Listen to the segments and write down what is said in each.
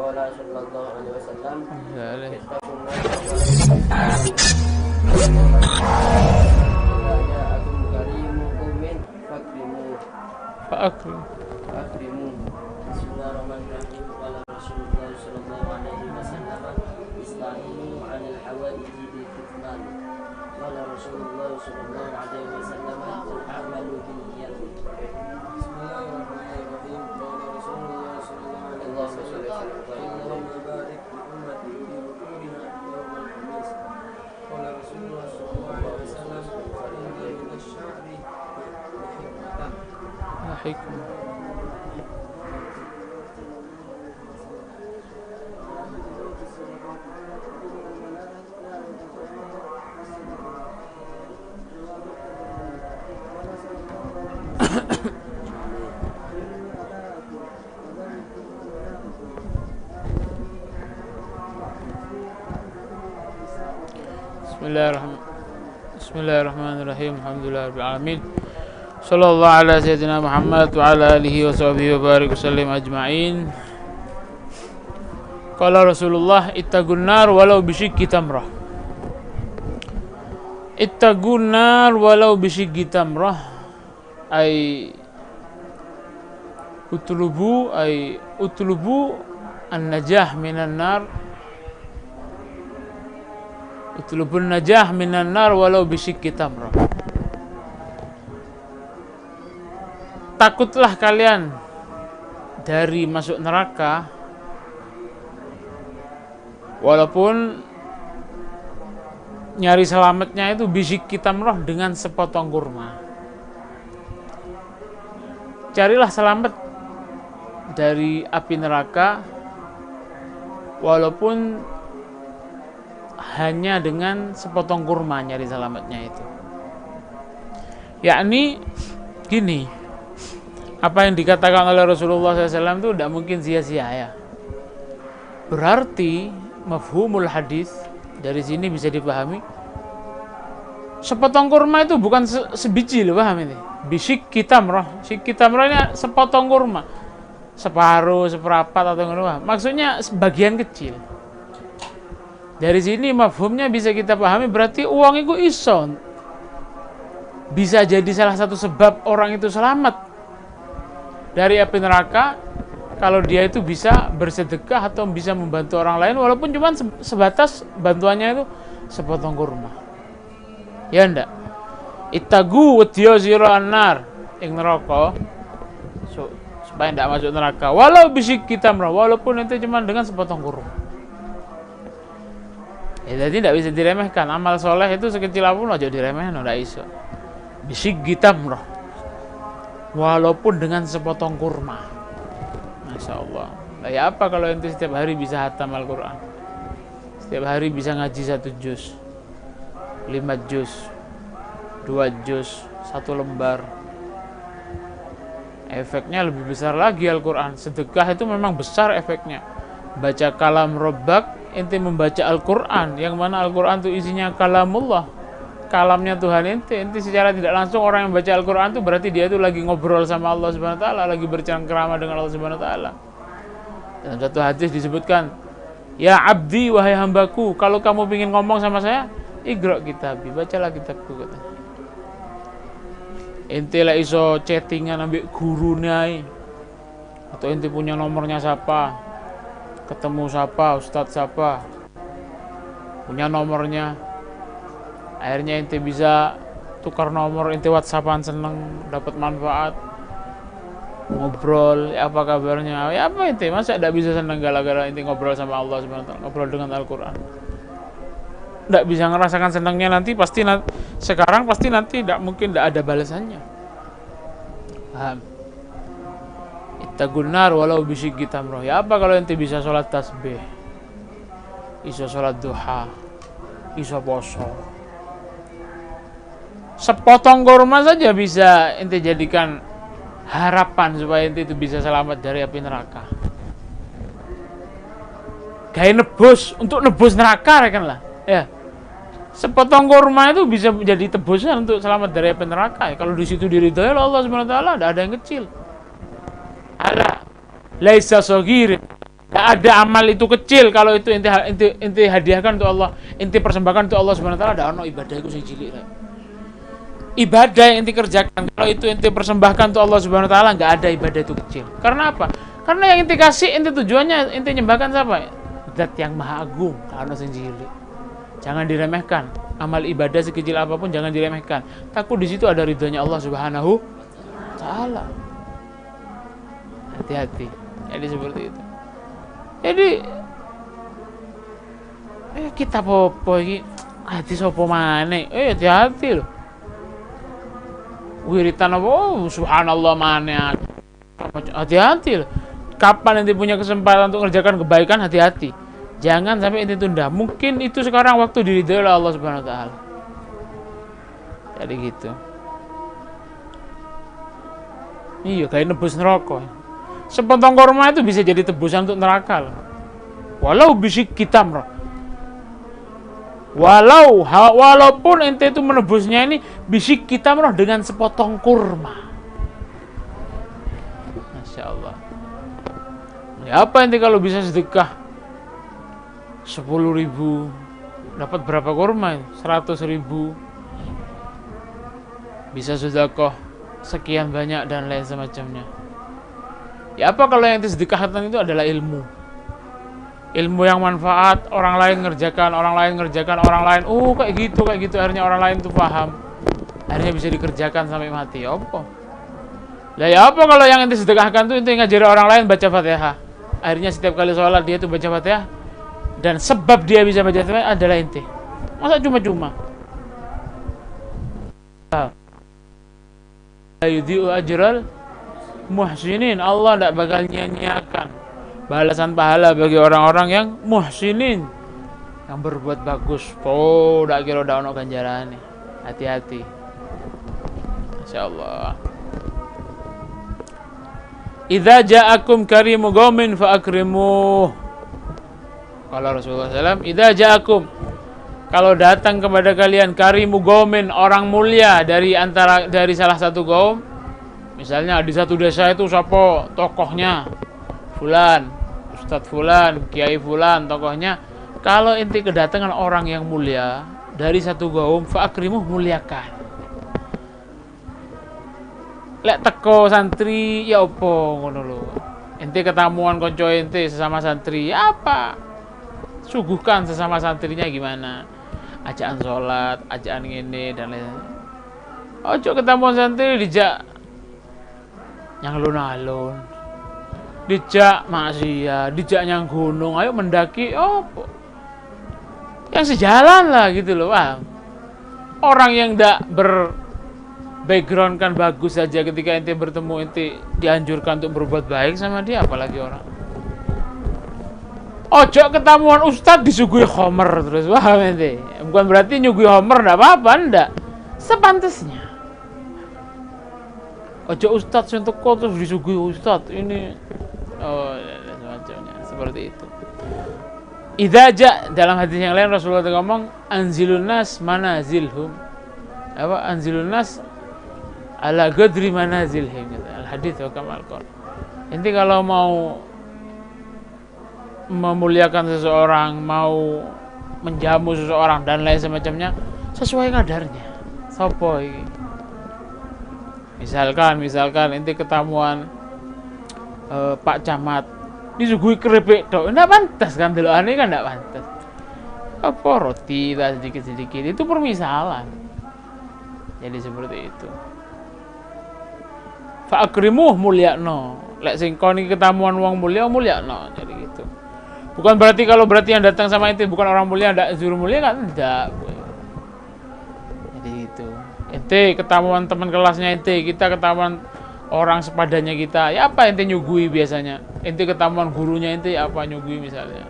Qala sallallahu alaihi wasallam ittaqun ja'akum karimu qaumin fakrimu. Bismillahirrahmanirrahim. Qala Rasulullah sallallahu alaihi wasallam ista'inu 'anil hawaiji bil kitman. Qala Rasulullah sallallahu alaihi wasallam al-amalu bin niyyat. Bismillahirrahmanirrahim. Qala Rasulullah sallallahu alaihi wasallam Allahumma barik li ummati fi butunina yawmal khamis. Qala Rasulullah sallallahu alaihi wasallam inna min asy-sya'ri hikmatan. Hikmah. Bismillahirrahmanirrahim. Alhamdulillahirabbil alamin. Sallallahu ala sayyidina Muhammad wa ala alihi wa sahbihi wa barik wasallim ajma'in. Qala Rasulullah ittaqun nar walau bisyikki tamrah. Ittaqun nar walau bisyikki tamrah ay utlubu an-najah minan nar. Utlubun najah minan nar walau bisyikki tamrah. Takutlah kalian dari masuk neraka walaupun nyari selamatnya itu bisyikki tamrah dengan sepotong kurma. Carilah selamat dari api neraka walaupun hanya dengan sepotong kurma nyari selamatnya itu. Yakni gini, apa yang dikatakan oleh Rasulullah SAW itu tidak mungkin sia-sia ya. Berarti mafhumul hadis dari sini bisa dipahami sepotong kurma itu bukan sebiji loh, paham ini? Bisyikki tamrah. Syikki tamrahnya sepotong kurma, separuh, seperapat atau apa. Maksudnya sebagian kecil. Dari sini mafhumnya bisa kita pahami berarti uang itu bisa jadi salah satu sebab orang itu selamat dari api neraka kalau dia itu bisa bersedekah atau bisa membantu orang lain walaupun cuma sebatas bantuannya itu sepotong kurma. Ya ndak? Ittagu wedya sira annar ing neraka supaya ndak masuk neraka walau bisyikki tamrah walaupun itu cuma dengan sepotong kurma. Ya, jadi tidak bisa diremehkan. Amal soleh itu sekecil apapun aja diremehkan, tidak iso. Bisyikki tamrah walaupun dengan sepotong kurma. Masya Allah. Nah, ya apa kalau ente setiap hari bisa hatam Al-Quran, setiap hari bisa ngaji 1 juz, 5 juz, 2 juz, 1 lembar. Efeknya lebih besar lagi Al-Quran. Sedekah itu memang besar efeknya. Baca kalam Rabbak, ente membaca Al-Quran, yang mana Al-Quran itu isinya kalamullah, kalamnya Tuhan ente secara tidak langsung orang yang baca Al-Quran itu berarti dia itu lagi ngobrol sama Allah Subhanahu wa taala, lagi bercengkrama dengan Allah Subhanahu wa taala. Dalam satu hadis disebutkan, ya abdi, wahai hambaku, kalau kamu ingin ngomong sama saya, iqra kitabi, bacalah kitabku, katanya. Ente lah iso chattingan ambek gurune atau ente punya nomornya siapa, ketemu siapa, ustadz siapa, punya nomornya, akhirnya ente bisa tukar nomor, ente WhatsAppan seneng, dapat manfaat, ngobrol, ya apa kabarnya, ya apa ente, masa tidak bisa seneng gara-gara ente ngobrol sama Allah Subhanahu wa taala, ngobrol dengan Al-Quran. Tidak bisa ngerasakan senangnya nanti, sekarang pasti nanti tidak mungkin tidak ada balasannya. Paham? Ittaqun nar walau bisyikki tamrah. Ya apa kalau ente bisa sholat tasbih, iso sholat duha, iso poso, sepotong kurma saja bisa ente jadikan harapan supaya ente itu bisa selamat dari api neraka. Gaya nebus, untuk nebus neraka rekanlah ya. Sepotong kurma itu bisa menjadi tebusan untuk selamat dari api neraka ya. Kalau di situ diridhoi oleh Allah Subhanahu wa taala, tidak ada yang kecil. Ada laisa saghir Tidak ada amal itu kecil kalau itu inti hadiahkan untuk Allah, inti persembahkan untuk Allah Subhanahu wa taala. Tidak ono ibadah itu sing cilik. Ibadah yang inti kerjakan kalau itu inti persembahkan untuk Allah Subhanahu wa taala, enggak ada ibadah itu kecil. Karena apa? Karena yang inti kasih, inti tujuannya, inti nyembahkan siapa? Zat yang maha agung, kalau sing cilik. Jangan diremehkan. Amal ibadah sekecil apapun jangan diremehkan. Takut di situ ada ridhonya Allah Subhanahu wa taala. Hati-hati. Jadi seperti itu. Jadi kita popo iki hati sapa maneh. Hati-hati lho. Wiritan apa? Subhanallah maneh. Hati-hati lho. Kapan nanti punya kesempatan untuk mengerjakan kebaikan, hati-hati. Jangan sampai itu tunda. Mungkin itu sekarang waktu diridhoi oleh Allah Subhanahu wa taala. Jadi gitu. Iya, kayak nebus neraka. Sepotong korma itu bisa jadi tebusan untuk neraka loh. Walau bisik hitam loh. Walaupun ente itu menebusnya ini bisik hitam loh dengan sepotong kurma. Masya Allah. Ya apa ente kalau bisa sedekah 10.000 dapat berapa kurma? 100.000. Bisa sedekah sekian banyak dan lain semacamnya. Ya apa kalau yang disedekahkan itu adalah ilmu yang manfaat, orang lain ngerjakan, orang lain kayak gitu akhirnya orang lain tuh paham, akhirnya bisa dikerjakan sampai mati. Ya apa? Lah ya apa kalau yang disedekahkan tuh itu ngajari orang lain baca Fatihah, akhirnya setiap kali sholat dia tuh baca Fatihah, dan sebab dia bisa baca Fatihah adalah ente. Masa cuma-cuma? Yudhi'u ajral muhsinin. Allah tidak bakal nyanyiakan balasan pahala bagi orang-orang yang muhsinin, yang berbuat bagus. Tidak kira udah ono ganjaran. Hati-hati. Masya Allah. Idza ja'akum karimu qaumin fa akrimuh. Kalau Rasulullah SAW, idza ja'akum, kalau datang kepada kalian karimu qaumin, orang mulia dari salah satu kaum. Misalnya di satu desa itu siapa tokohnya? Fulan, Ustadz Fulan, Kiai Fulan tokohnya. Kalau inti kedatangan orang yang mulia dari satu kaum, fa'akrimuh, muliakan. Lek teko santri ya opo ngono lho. Inti ketamuan konco inti sesama santri, ya apa? Suguhkan sesama santrinya gimana? Ajaan sholat, ajaan ngene dan lain. Ojo ketamuan santri dijak yang alun-alun, dijak maksiat, dijak yang gunung, ayo mendaki, yang sejalan lah gitu loh, paham? Orang yang ndak background kan bagus saja, ketika ente bertemu ente dianjurkan untuk berbuat baik sama dia, apalagi orang. Ojo ketamuan ustadz disuguhi homer terus, paham ente? Bukan berarti nyuguhi homer ndak apa-apa, ndak. Sepantasnya. Ojo ustadz yang teko terus disuguhi ustadz ini, semacamnya seperti itu. Idza dalam hadis yang lain Rasulullah ngomong anzilun nas manazilhum. Apa anzilun nas ala qadri manazilhum. Al hadits wa kamal qol. Inti kalau mau memuliakan seseorang, mau menjamu seseorang dan lain semacamnya, sesuai kadarnya. Sopo iki? Misalkan inti ketemuan Pak Camat disuguhi keripik tok, enggak pantas kan, delokane kan enggak pantas. Apa roti lah sedikit-sedikit, itu permisalan. Jadi seperti itu. Fa akrimuh, mulyakno. Lek sing kon iki ketemuan wong mulia, mulyakno. Jadi gitu. Bukan berarti kalau yang datang sama inti bukan orang mulia ndak suruh mulia kan, enggak. Jadi gitu. Ente ketamuan teman kelasnya ente, kita ketamuan orang sepadannya kita, ya apa ente nyugui biasanya? Ente ketamuan gurunya ente, apa nyugui misalnya?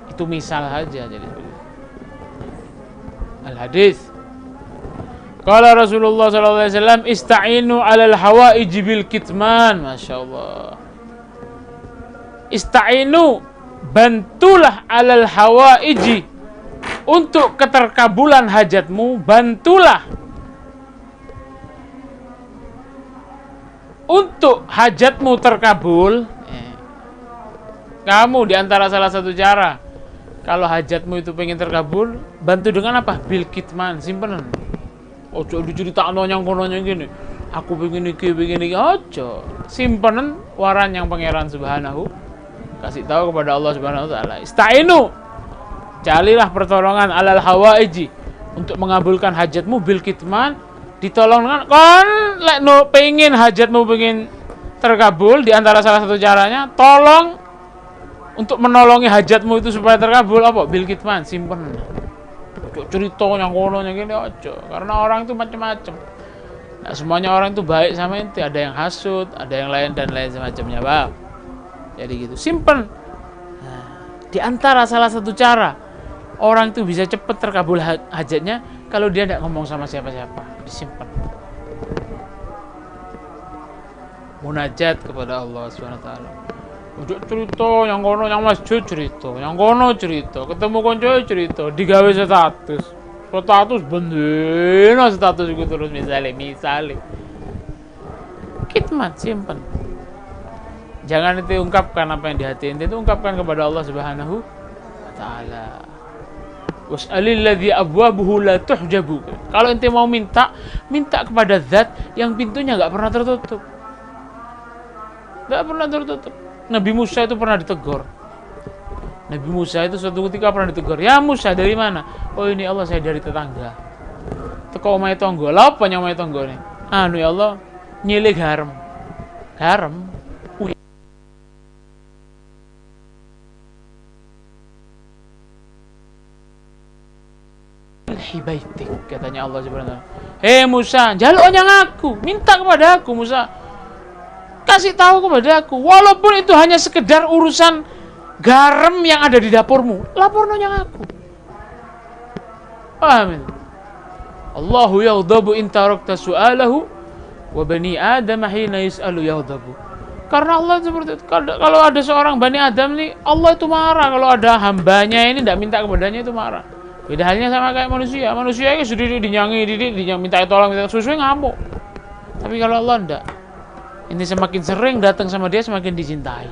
Itu misal saja. Jadi al hadis. Qala Rasulullah sallallahu alaihi wasallam, ista'inu 'alal hawaij bil kitman. Masyaallah. Ista'inu, bantulah 'alal hawaij, untuk keterkabulan hajatmu, bantulah untuk hajatmu terkabul. Kamu di antara salah satu cara kalau hajatmu itu pengen terkabul, bantu dengan apa? Bil kitman, simpenan. Ojo diceritakno yang kono yang gini. Aku pengen iki, ojo. Simpenan waran yang pangeran subhanahu. Kasih tahu kepada Allah subhanahu wa ta'ala. Ista'inu. Carilah pertolongan alal hawaiji untuk mengabulkan hajatmu bil kitman. Ditolong dengan kon lek no pengen hajatmu pengen terkabul, di antara salah satu caranya tolong untuk menolongi hajatmu itu supaya terkabul apa? Bil kitman, simpen. Ojo cerita yang kono yang gini ojo. Karena orang itu macam-macam. Nah, semuanya orang itu baik sama ente, ada yang hasud, ada yang lain dan lain semacamnya, Bang. Jadi gitu, simpen. Nah, di antara salah satu cara orang itu bisa cepat terkabul hajatnya kalau dia tidak ngomong sama siapa-siapa, disimpan. Munajat kepada Allah Subhanahu wa taala. Udah cerita yang kono yang masjid cerita, yang kono cerita, ketemu konco cerita, digawe status bendina status itu terus misalnya kitmat simpan. Jangan itu ungkapkan apa yang di hati ente, itu ungkapkan kepada Allah Subhanahu wa taala. Was'alil ladzi abwabuhu la tuhjabu. Kalau ente mau minta kepada zat yang pintunya enggak pernah tertutup. Enggak pernah tertutup. Nabi Musa itu pernah ditegur. Nabi Musa itu suatu ketika pernah ditegur. Ya Musa, dari mana? Oh ini Allah, saya dari tetangga. Teko omahe tangga. Lha apa nyang omahe tanggane? Anu ya Allah, nyilih garam. Garam. Hibaitik, katanya Allah Subhanahu wa taala. Musa, jaluk nyang aku, minta kepada aku Musa. Kasih tahu kepada aku, walaupun itu hanya sekedar urusan garam yang ada di dapurmu, laporno yang aku. Amin. Allahu yaghdabu in tarakta su'alahu wa bani Adam hina yus'alu yaghdabu. Karena Allah seperti itu. Kalau ada seorang Bani Adam nih, Allah itu marah kalau ada hambanya ini tidak minta kepadanya, itu marah. Beda halnya sama kayak manusia. Manusia itu sudah dinyangi, minta tolong, minta susu ngamuk. Tapi kalau Allah enggak. Ini semakin sering datang sama dia semakin dicintai.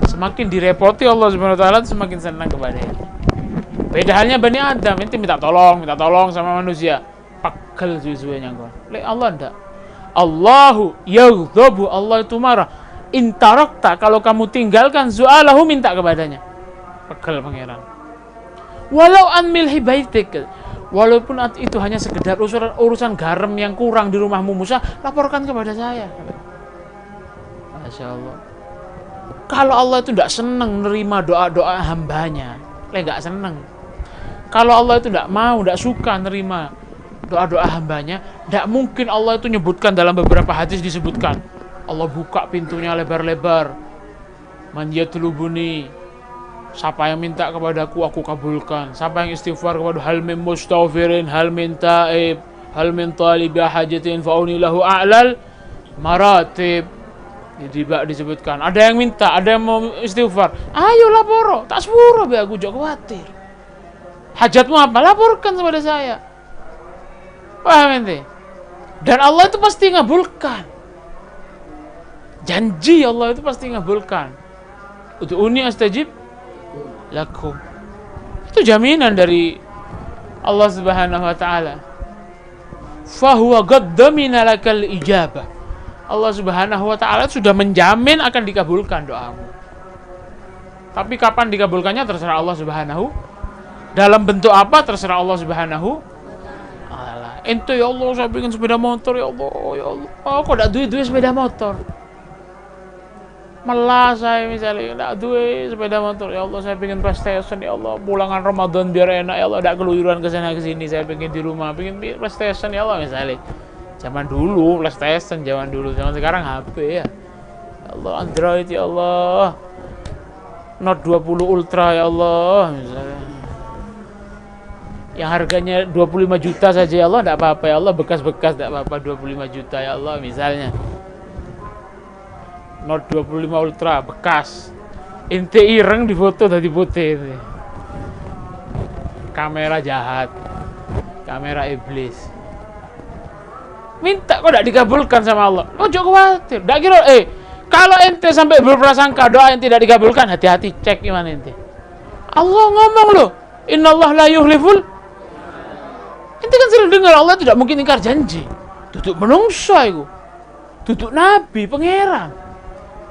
Semakin direpoti Allah Subhanahu wa taala semakin senang kepadanya. Beda halnya Bani Adam, itu minta tolong sama manusia. Pagel susu-susunya kok. Lek Allah enggak. Allahu yaghdabu, Allah itu marah. Intarakta, kalau kamu tinggalkan su'alahu, minta kepadanya. Pagel pangeran. Walau an milhi baitik, walaupun itu hanya sekedar urusan garam yang kurang di rumahmu Musa, laporkan kepada saya. Masya Allah. Kalau Allah itu tidak senang nerima doa-doa hambanya, nggak senang. Kalau Allah itu tidak mau, tidak suka nerima doa-doa hambanya, tidak mungkin Allah itu nyebutkan dalam beberapa hadis disebutkan Allah buka pintunya lebar-lebar. Man yatlubuni, siapa yang minta kepadaku aku kabulkan. Siapa yang istighfar kepada hal min mustaghfirin, hal min taib, hal min talib hajatin fa'uni lahu a'lal maratib. Jadi disebutkan ada yang minta, ada yang mau istighfar. Ayo lapor, tak sepuro be aku jok khawatir. Hajatmu apa? Laporkan kepada saya. Paham ente? Dan Allah itu pasti ngabulkan. Janji Allah itu pasti ngabulkan. Ud'uni astajib lakum. Itu jaminan dari Allah Subhanahu wa taala. Fa huwa qaddamina lakal ijabah. Allah Subhanahu wa taala sudah menjamin akan dikabulkan doamu. Tapi kapan dikabulkannya terserah Allah Subhanahu. Dalam bentuk apa terserah Allah Subhanahu wa taala. Ente ya Allah saya pengen sepeda motor ya Allah, ya Allah. Oh kok enggak duit sepeda motor? Malah saya misalnya enggak duit sepeda motor, ya Allah saya pengen PlayStation ya Allah, pulangan Ramadan biar enak ya Allah, enggak keluyuran ke sana ke sini, saya pengen di rumah, pengen PlayStation ya Allah misalnya. Zaman dulu PlayStation, zaman sekarang HP ya. Ya Allah Android ya Allah. Note 20 Ultra ya Allah misalnya. Yang harganya 25 juta saja ya Allah, enggak apa-apa ya Allah, bekas-bekas enggak apa-apa, 25 juta ya Allah misalnya. Note 25 Ultra bekas. Inti ireng di foto tadi putih itu. Kamera jahat. Kamera iblis. Minta kok tidak dikabulkan sama Allah. Ojo khawatir. Ndak kira Kalau ente sampai berprasangka doa yang tidak dikabulkan, hati-hati, cek iman ente. Allah ngomong loh, innallaha la yuhliful. Ente kan sering dengar Allah tidak mungkin ingkar janji. Duduk menungsa itu, duduk nabi, pangeran.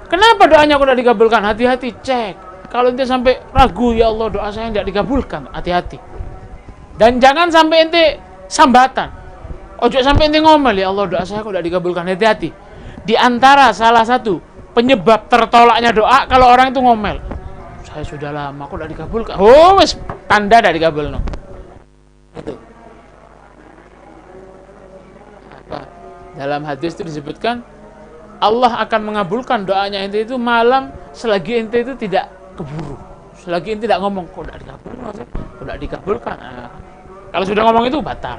Kenapa doanya kok tidak dikabulkan? Hati-hati, cek. Kalau ente sampai ragu, ya Allah doa saya tidak dikabulkan, hati-hati. Dan jangan sampai ente sambatan. Ojo sampai ente ngomel, ya Allah doa saya kok tidak dikabulkan, hati-hati. Di antara salah satu penyebab tertolaknya doa kalau orang itu ngomel, saya sudah lama kok tidak dikabulkan. Oh, wes tanda tidak dikabulkan. Itu. Apa? Dalam hadis itu disebutkan Allah akan mengabulkan doanya ente itu malam selagi ente itu tidak keburu. Selagi ente tidak ngomong kok tidak dikabulkan, kok tidak dikabulkan. Nah, kalau sudah ngomong itu batal.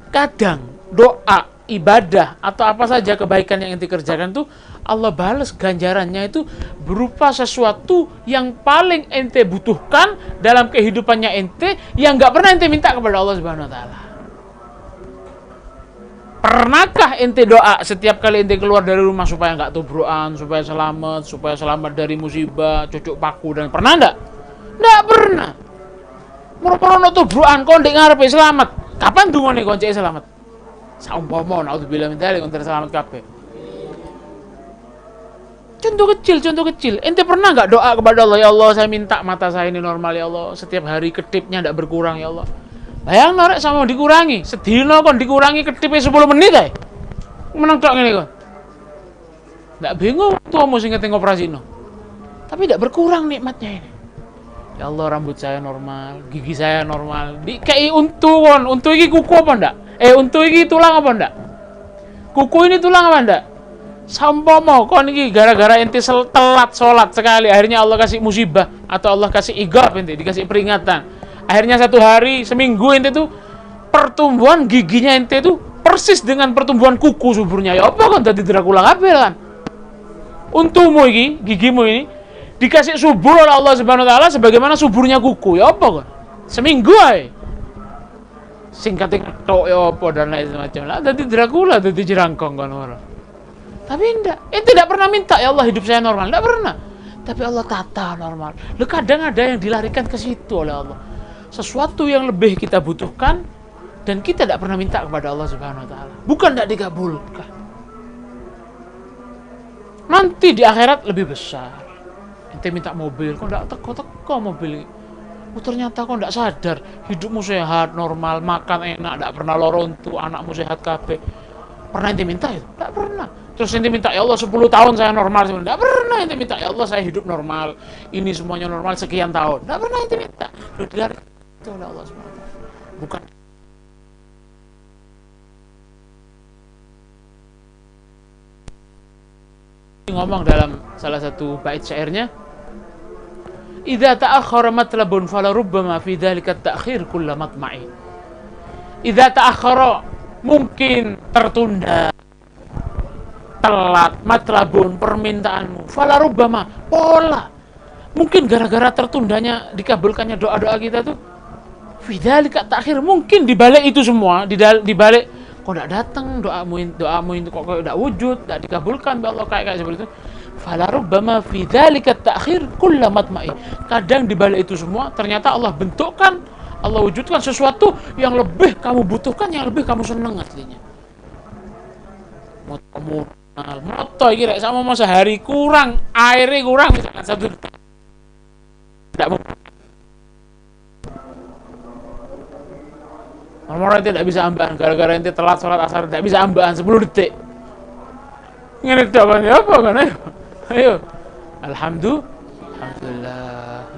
Kadang doa, ibadah atau apa saja kebaikan yang ente kerjakan tuh Allah balas ganjarannya itu berupa sesuatu yang paling ente butuhkan dalam kehidupannya ente yang nggak pernah ente minta kepada Allah Subhanahu Wa Taala. Pernahkah ente doa setiap kali ente keluar dari rumah supaya nggak tubrukan, supaya selamat dari musibah, cucuk paku dan pernah nggak? Nggak pernah. Moro-moro tubrukan kok ndek ngarepe selamat. Kapan dungane konceke selamat? Saumpama naudzubillah min dzalik untuk selamat kabeh. Contoh kecil. Ente pernah nggak doa kepada Allah, ya Allah saya minta mata saya ini normal ya Allah, setiap hari ketipnya tidak berkurang ya Allah. Bayang norek sama dikurangi, sedina kon dikurangi ketipnya 10 menit ae. Meneng tok ngene kon. Ndak bingung tuamu sing ngeteng operasi no. Tapi tidak berkurang nikmatnya ini. Ya Allah rambut saya normal, gigi saya normal. Dikei untu kon, untu iki kuku apa ndak? Untu iki tulang apa ndak? Kuku ini tulang apa ndak? Sampomo kon iki gara-gara ente telat sholat sekali, akhirnya Allah kasih musibah atau Allah kasih igab ente, dikasih peringatan. Akhirnya satu hari, seminggu ente tuh pertumbuhan giginya ente tuh persis dengan pertumbuhan kuku suburnya. Ya apa kan tadi tidak ulang kabeh kan? Untumu iki, gigimu ini dikasih subur oleh Allah Subhanahu Wa Taala sebagaimana suburnya kuku. Ya apa kan? Seminggu ae. Singkat ketok ya apa dan lain semacam. Lah dadi Dracula, dadi jerangkong kan orang. Tapi ente tidak pernah minta ya Allah hidup saya normal, tidak pernah. Tapi Allah tata normal. Lu kadang ada yang dilarikan ke situ oleh Allah. Sesuatu yang lebih kita butuhkan dan kita tidak pernah minta kepada Allah Subhanahu Wa Taala. Bukan tidak dikabulkan. Nanti di akhirat lebih besar. Ente minta mobil, kok tidak teko mobil. Ternyata kok tidak sadar hidupmu sehat, normal, makan enak, tidak pernah lorontu, anakmu sehat kabeh. Pernah ente minta itu? Tidak pernah. Terus ente minta ya Allah 10 tahun saya normal, tidak pernah ente minta ya Allah saya hidup normal, ini semuanya normal sekian tahun, tidak pernah ente minta. Lu dilari itu oleh Allah SWT. Bukan ngomong dalam salah satu bait syairnya, idza ta'akhkhara matlabun fala rubbama fi dzalika at-ta'khir kullu matma'i. Idza ta'akhkhara mungkin tertunda, telat, matlabun permintaanmu, fala rubbama pola. Mungkin gara-gara tertundanya dikabulkannya doa-doa kita tuh fi dzalika at-ta'khir, mungkin di balik itu semua, di balik kok tidak datang doamu itu kok tidak wujud, tidak dikabulkan oleh Allah kayak seperti itu. Fala rubbama fi dzalika at-ta'khir kullu matma'i. Kadang di balik itu semua ternyata Allah bentukkan, Allah wujudkan sesuatu yang lebih kamu butuhkan, yang lebih kamu senang aslinya. Moto iki rek sama mau sehari kurang, airnya kurang misalkan 1 detik. Tidak mungkin. Orang tidak bisa ambahan gara-gara ente telat sholat asar, tidak bisa ambahan 10 detik. Ngene tok kan ya apa kan ayo. Ayo. Alhamdulillah,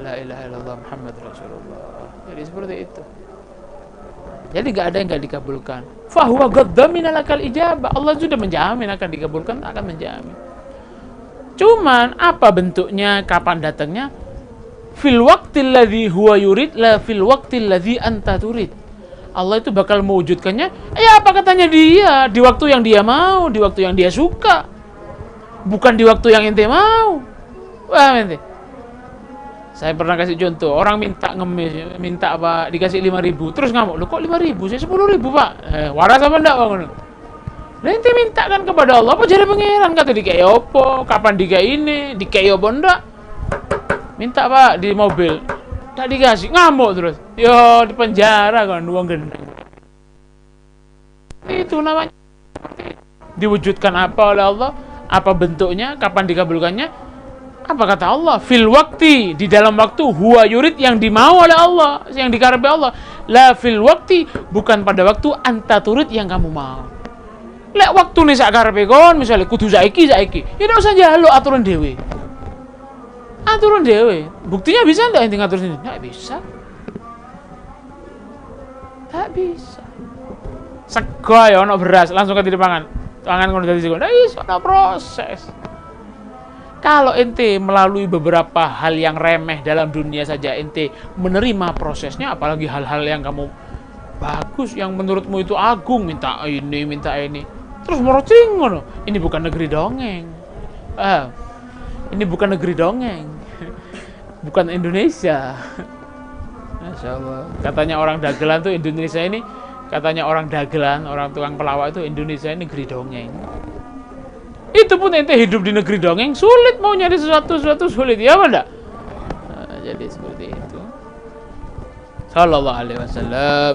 la ilaha illallah Muhammad Rasulullah. Jadi seperti itu. Jadi enggak ada yang enggak dikabulkan. Fa huwa qaddamina lakal ijabah. Allah sudah menjamin akan dikabulkan, akan menjamin. Cuman apa bentuknya, kapan datangnya? Fil waqtil ladzi huwa yurid la fil waqtil ladzi anta turid. Allah itu bakal mewujudkannya, apa katanya dia, di waktu yang dia mau, di waktu yang dia suka, bukan di waktu yang ente mau. Wah ente, saya pernah kasih contoh, orang minta ngemis, minta apa, dikasih 5.000, terus ngamuk, lo kok 5.000, saya 10.000 pak, waras apa enggak bang? Lah ente minta kan kepada Allah, apa jadi pangeran kata dikai opo, kapan dikai ini, dikai opo ndak? Minta Pak di mobil. Tak dikasih, ngamuk terus. Yo di penjara kan uang gendeng. Itu namanya diwujudkan apa oleh Allah, apa bentuknya, kapan dikabulkannya? Apa kata Allah? Fil wakti, di dalam waktu, huwa yurid, yang dimau oleh Allah, yang dikarepi Allah. La fil wakti, bukan pada waktu, anta turid, yang kamu mau. Lek waktu nih sak karepe kon, misalnya kudu saiki. Ya ndak usah njaluk aturan dhewe. Aturan dhewe. Buktinya bisa ndak ente ngatur sini? Ndak bisa. Tak bisa. Sego ya ono beras, langsung ke dipangan. Pangan ngono dadi sego. Ndak iso, ono proses. Kalau ente melalui beberapa hal yang remeh dalam dunia saja ente menerima prosesnya, apalagi hal-hal yang kamu bagus, yang menurutmu itu agung, minta ini. Terus merocing ngono. Ini bukan negeri dongeng. Ini bukan negeri dongeng. Bukan Indonesia. Masya Allah. Katanya orang dagelan tuh Indonesia ini, katanya orang dagelan, orang tukang pelawak itu Indonesia ini negeri dongeng. Itu pun ente hidup di negeri dongeng, sulit mau nyari sesuatu sulit, ya apa enggak? Jadi seperti itu. Sallallahu alaihi wasallam.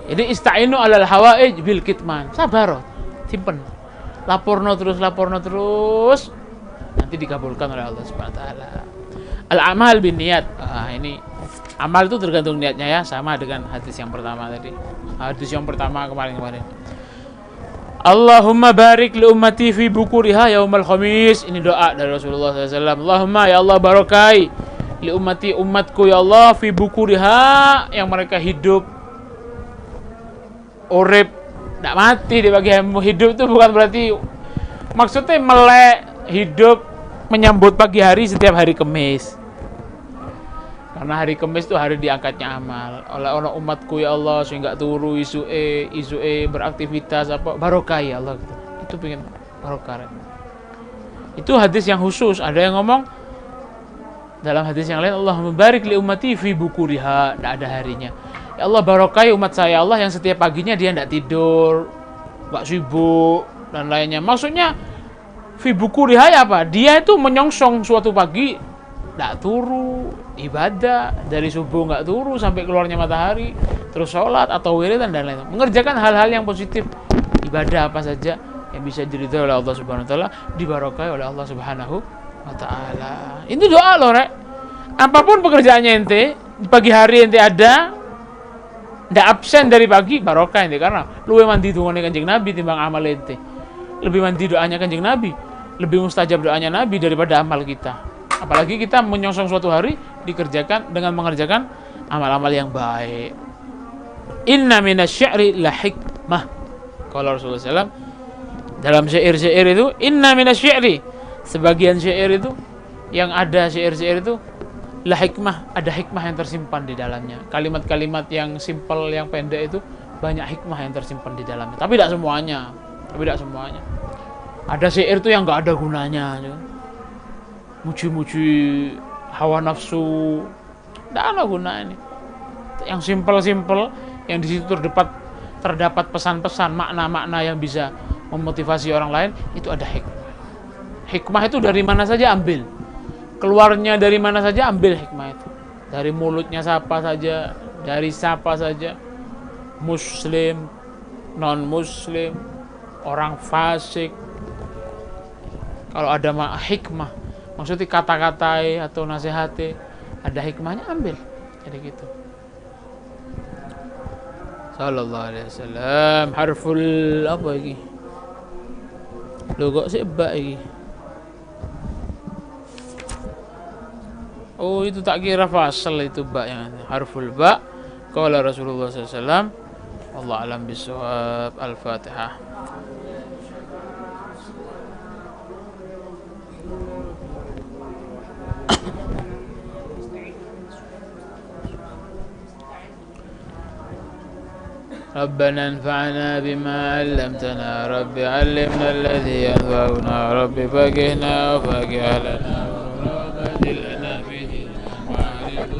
Ini ista'inu alal hawaij bil kitman. Sabar, simpen. Laporno terus. Nanti dikabulkan oleh Allah Subhanahu wa taala. Al-amal bin niat. Ini amal itu tergantung niatnya ya, sama dengan hadis yang pertama tadi. Hadis yang pertama kemarin. Allahumma barik li ummati fi bukuriha yaumal khamis. Ini doa dari Rasulullah SAW. Allahumma ya Allah barakai li ummati, umatku ya Allah, fi bukuriha, yang mereka hidup urip tidak mati di pagi hari. Hidup itu bukan berarti maksudnya melek, hidup menyambut pagi hari setiap hari Kamis. Karena hari Kamis itu hari diangkatnya amal oleh orang umatku ya Allah, sehingga turu isue beraktivitas apa barokah ya Allah gitu. Itu pengen barokah. Itu hadis yang khusus. Ada yang ngomong dalam hadis yang lain, Allahumma barik li ummati fi bukuriha, tidak ada harinya. Ya Allah barokai umat saya Allah yang setiap paginya dia tidak tidur, nggak sibuk dan lainnya. Maksudnya fi bukuriha ya apa? Dia itu menyongsong suatu pagi tidak turu, ibadah dari subuh nggak turu sampai keluarnya matahari, terus sholat atau wiridan dan lain-lain. Mengerjakan hal-hal yang positif, ibadah apa saja yang bisa diridhoi oleh Allah Subhanahu wa taala, dibarokai oleh Allah Subhanahu wa taala. Ini doa loh, Rek. Apapun pekerjaannya ente, di pagi hari ente ada, ndak absen dari pagi, barokah ente, karena luwe mandi dungane Kanjeng Nabi timbang amal ente. Lebih mandi doanya Kanjeng Nabi, lebih mustajab doanya Nabi daripada amal kita. Apalagi kita menyongsong suatu hari dikerjakan dengan mengerjakan amal-amal yang baik. Inna minasy-syi'ri la hikmah. Kalau Rasulullah SAW dalam syair-syair itu, inna minasy-syi'ri, sebagian syair itu yang ada syair-syair itu la hikmah, ada hikmah yang tersimpan di dalamnya. Kalimat-kalimat yang simpel, yang pendek itu banyak hikmah yang tersimpan di dalamnya. Tapi tidak semuanya. Ada syair itu yang nggak ada gunanya. Muji-muji hawa nafsu, tidak ada gunanya. Yang simpel-simpel, yang di situ terdapat pesan-pesan, makna-makna yang bisa memotivasi orang lain, itu ada hikmah. Hikmah itu dari mana saja ambil, keluarnya dari mana saja ambil hikmah itu. Dari mulutnya siapa saja, dari siapa saja, muslim, non muslim, orang fasik. Kalau ada hikmah, maksudnya kata-katai atau nasihati, ada hikmahnya ambil. Jadi gitu. Sallallahu alaihi wasallam. Harful apa lagi? Lo kok sebab lagi? Oh itu tak kira fasal itu ba yang harful ba. Qala Rasulullah SAW. Allah alam bisawab. Al-Fatihah. ربنا انفعنا بما علمتنا رب علمنا الذي ينفعنا رب فقهنا وفقه لنا وبدل لنا في ديننا وعلم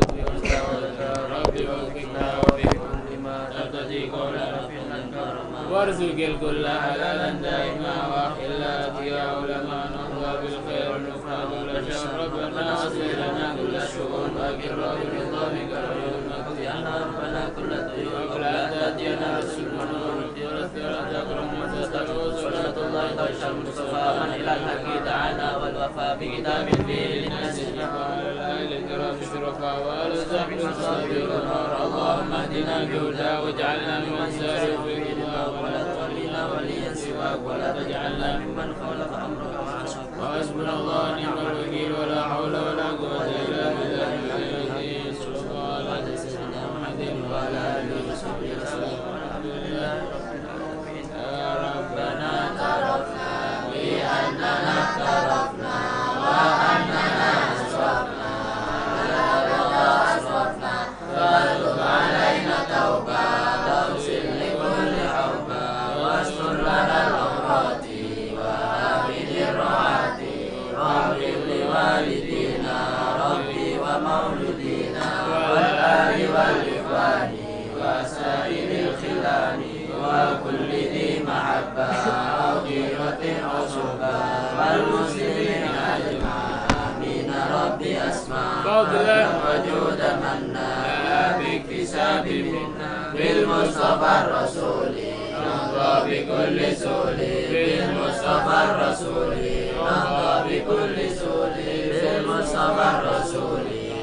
رب وفقنا وفي كل ما تقضي قولنا في الكرم وارزق الكل حلالا دائما وأخلا يا علماء نرضى بالخير ونفعل كل شر ربنا أصلح لنا كل الشؤون وأقر بالرضا منك العيون واقض عنا ربنا كل الديون ولا تأتينا رسول منور ولا تكرم وتستغفر صلاة الله تغشى المصطفى من إلى الحق تعالى والوفاء بكتاب فيه للناس وعلى الآل الكرام الشرفاء وعلى الصحب الصابرين والنار اللهم اهدنا بهدى واجعلنا ممن سار في رضاك ولا تولنا وليا سواك ولا تجعلنا ممن خالف أمرك وعصاك وحسبنا الله ونعم الوكيل ولا حول ولا قوة إلا بالله العلي صلى الله على سيدنا محمد وعلى آله وصحبه وسلم والحمد لله رب العالمين يا ربنا اعترفنا بأننا اعترفنا وأننا أسرفنا وأسرفنا فاتب علينا توبة توصل لكل حوبة واستر لنا العورات وآمن الرعاة واغفر لوالدينا ربي ومولدينا والآل والإخوان وسائر الخلان وكل ذي محبة أو غيرة أو صحبة والمسلمين أجمعين ربي أسمع فضلا وجودا منا باكتساب منا بالمصطفى الرسول نرضى بكل سؤل بالمصطفى الرسول نرضى بكل سؤل بالمصطفى الرسول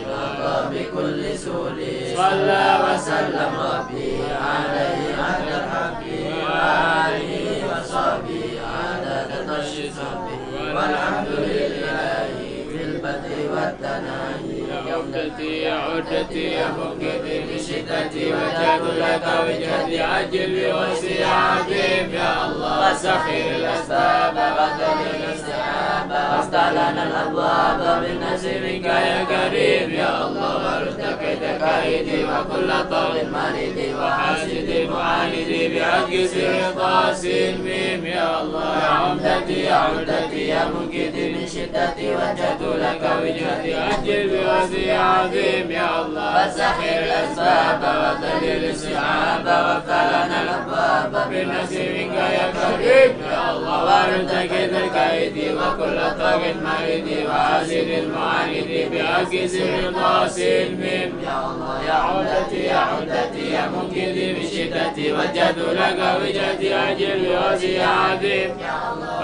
نرضى بكل سؤل صلى وسلم ربي عليه عدد الحق وآله وصحبه عدد تشريفه والحمد لله في البدء والتناهي يا عدتي يا عدتي يا مكتي بشدتي وجهت لك وجهتي عجل بوسعي عظيم يا الله سخير الأسباب وقدر الاستعاب وافتح لنا الأبواب بالنصر منك يا كريم يا الله ورد كيد كائدي وكل طاغ مريد وحاسد معاند بحق سر طاسين ميم يا الله يا عمدتي يا عدتي يا مكتي من شدتي وجهت لك وجهتي عجل بوسعي عظيم يا الله وسخر الأسباب وقدر الاستعاب وافتح لنا الأبواب بالنصر منك يا كريم يا الله ورد كيد الكائد وكل طاغ مريد وحاسد المعاند بحق سر طاسين ميم يا الله يا عدتي يا عدتي يا مكتي من شدتي وجهت لك وجهتي عجل بوسعي عظيم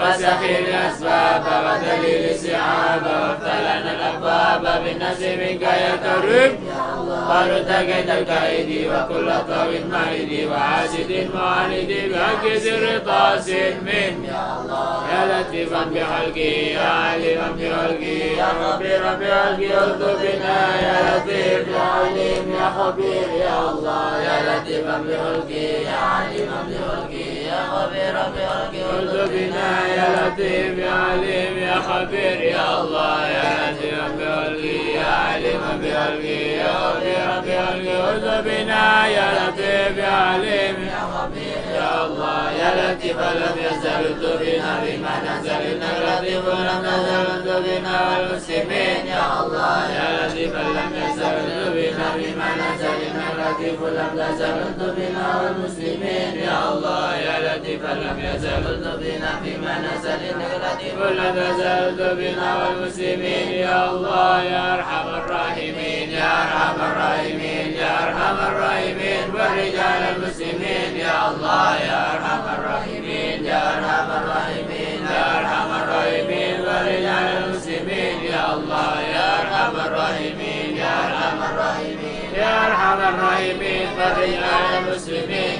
وسخر الأسباب وقدر الاستعاب وافتح لنا الأبواب بالنصر منك يا كريم ورد كيد الكائد وكل طاغ مريد وحاسد معاند بحق سر طاسين ميم يا لطيفا بخلقي يا عليما بخلقي يا ربي ربي خلقي الطف بنا يا لطيف يا عليم يا خبير يا الله يا لطيفا بخلقي يا عليما بخلقي يا خبير بخلقي الطف بنا يا لطيف يا عليم يا خبير يا الله يا لطيفا بخلقي يا عليما بخلقي يا خبير بخلقي الطف بنا يا لطيف يا عليم يا خبير يا الله يا لطيف لم يزل بنا بما نزل انك لطيف لم يزل بنا والمسلمين يا الله يا لطيف لم يزل بنا بما نزل انك لطيف لم تزل بنا والمسلمين يا الله يا لطيف لم يزل بنا بما نزل انك لطيف لم تزل بنا والمسلمين يا الله يا ارحم الراحمين يا ارحم الراحمين يا ارحم الراحمين والرجال المسلمين يا الله يا ارحم الراحمين يا ارحم الراحمين يا ارحم الراحمين والرجال المسلمين يا الله يا ارحم الراحمين يا ارحم الراحمين يا ارحم الراحمين والرجال المسلمين